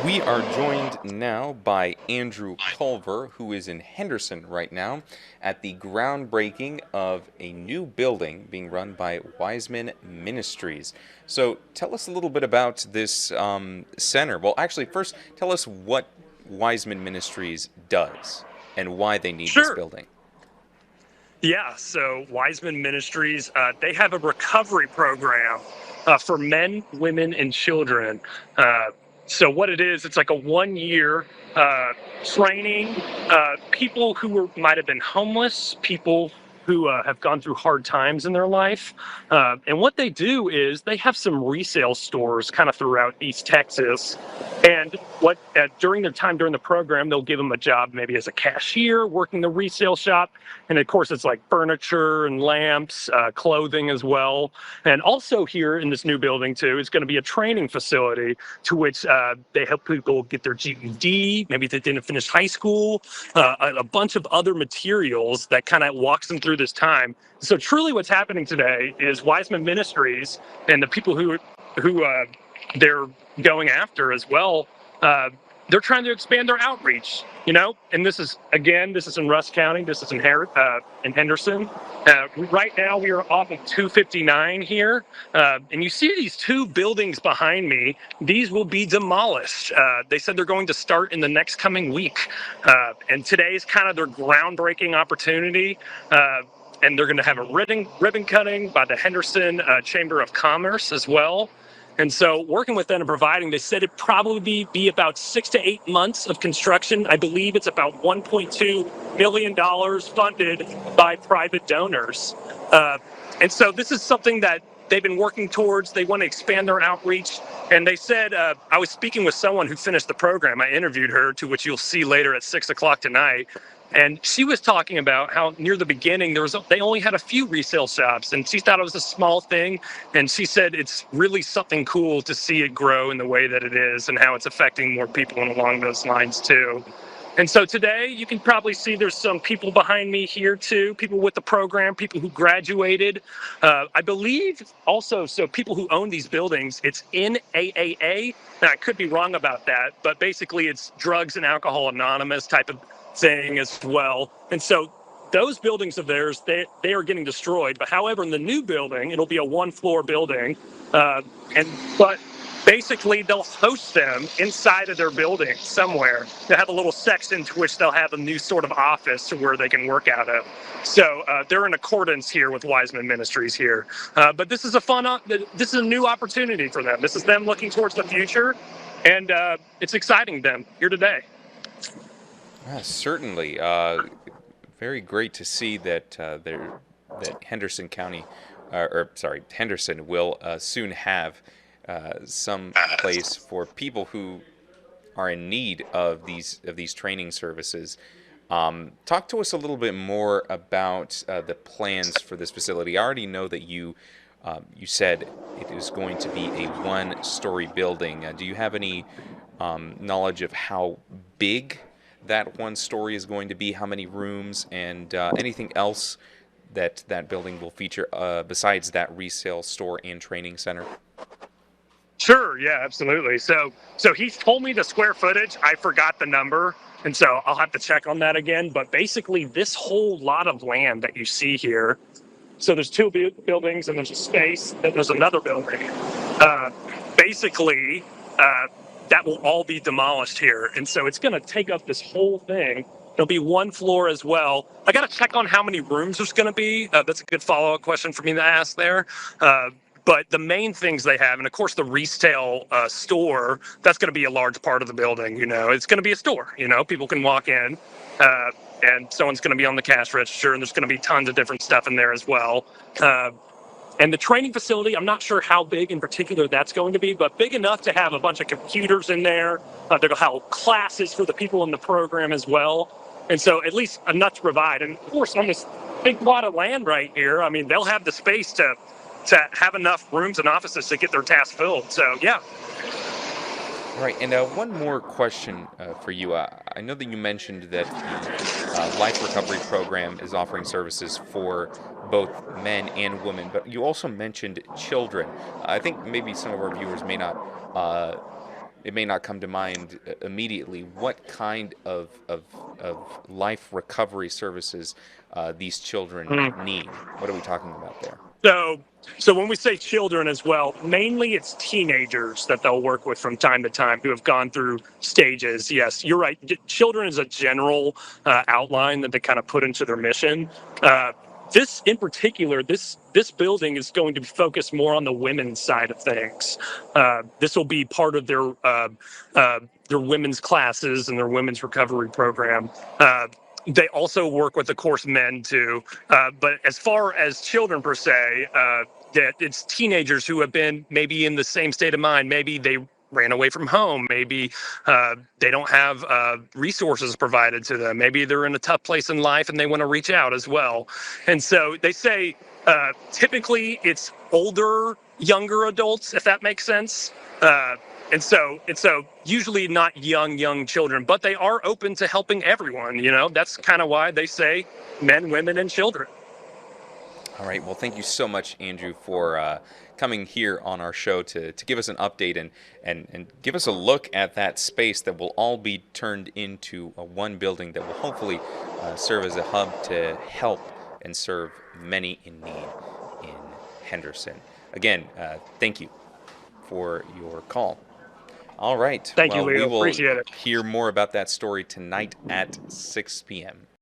We are joined now by Andrew Culver, who is in Henderson right now at the groundbreaking of a new building being run by Wiseman Ministries. So tell us a little bit about this center. Well, actually, first tell us what Wiseman Ministries does and why they need this Sure. building. Yeah. So Wiseman Ministries, they have a recovery program for men, women, and children. Uh, so what it is, it's like a 1 year training people who might have been homeless, people who have gone through hard times in their life. And what they do is they have some resale stores kind of throughout East Texas. And what during their time during the program, they'll give them a job maybe as a cashier working the resale shop. And of course, it's like furniture and lamps, clothing as well. And also here in this new building too, is going to be a training facility to which they help people get their GED, maybe they didn't finish high school, a bunch of other materials that kind of walks them through this time. So truly what's happening today is Wiseman Ministries and the people who they're going after as well. They're trying to expand their outreach, and this is in Russ County. This is in Henderson. Right now we are off of 259 here, and you see these two buildings behind me. These will be demolished. They said they're going to start in the next coming week, and today is kind of their groundbreaking opportunity. And they're going to have a ribbon cutting by the Henderson Chamber of Commerce as well. And so working with them and providing, they said it'd probably be about 6 to 8 months of construction. I believe it's about $1.2 million funded by private donors. And so this is something that they've been working towards. They want to expand their outreach. And they said, I was speaking with someone who finished the program. I interviewed her, to which you'll see later at 6 o'clock tonight. And she was talking about how near the beginning they only had a few resale shops, and she thought it was a small thing. And she said it's really something cool to see it grow in the way that it is, and how it's affecting more people and along those lines too. And so today you can probably see there's some people behind me here too, people with the program, people who graduated. I believe also, so people who own these buildings, it's NAAA. Now I could be wrong about that, but basically it's Drugs and Alcohol Anonymous type of thing as well. And so those buildings of theirs, they are getting destroyed. But however, in the new building, it'll be a one-floor building, but basically they'll host them inside of their building somewhere. They have a little section to which they'll have a new sort of office to where they can work out of. So they're in accordance here with Wiseman Ministries here. But this is this is a new opportunity for them. This is them looking towards the future, and it's exciting them here today. Certainly. Very great to see that that Henderson County, Henderson will soon have some place for people who are in need of these training services. Talk to us a little bit more about the plans for this facility. I already know that you said it is going to be a one-story building. Do you have any knowledge of how big that one story is going to be, how many rooms, and anything else that building will feature besides that resale store and training center? Sure, yeah, absolutely. So he's told me the square footage. I forgot the number, and so I'll have to check on that again. But basically, this whole lot of land that you see here. So there's two buildings, and there's a space, then there's another building. Basically, that will all be demolished here. And so it's going to take up this whole thing. It'll be one floor as well. I got to check on how many rooms there's going to be. That's a good follow-up question for me to ask there. But the main things they have, and of course the resale store, that's going to be a large part of the building. It's going to be a store. People can walk in, and someone's going to be on the cash register, and there's going to be tons of different stuff in there as well. And the training facility, I'm not sure how big in particular that's going to be, but big enough to have a bunch of computers in there. They're going to have classes for the people in the program as well. And so at least enough to provide. And of course, on this big plot of land right here, I mean, they'll have the space to have enough rooms and offices to get their tasks filled. So, yeah. All right, and one more question for you. I know that you mentioned that the Life Recovery Program is offering services for both men and women, but you also mentioned children. I think maybe some of our viewers may not it may not come to mind immediately, what kind of life recovery services these children Mm. need? What are we talking about there? So, so when we say children as well, mainly it's teenagers that they'll work with from time to time who have gone through stages. Yes, you're right. Children is a general outline that they kind of put into their mission. This in particular, this building is going to be focused more on the women's side of things. This will be part of their women's classes and their women's recovery program. They also work with, of course, men too. But as far as children per se, that it's teenagers who have been maybe in the same state of mind. Maybe they ran away from home. Maybe they don't have resources provided to them. Maybe they're in a tough place in life and they want to reach out as well. And so they say typically it's older, younger adults, if that makes sense. And so usually not young children, but they are open to helping everyone. That's kind of why they say men, women, and children. All right. Well, thank you so much, Andrew, for coming here on our show to give us an update and give us a look at that space that will all be turned into one building that will hopefully serve as a hub to help and serve many in need in Henderson. Again, thank you for your call. All right. Thank you, Well, we Leo. will Appreciate it. hear more about that story tonight at 6 p.m.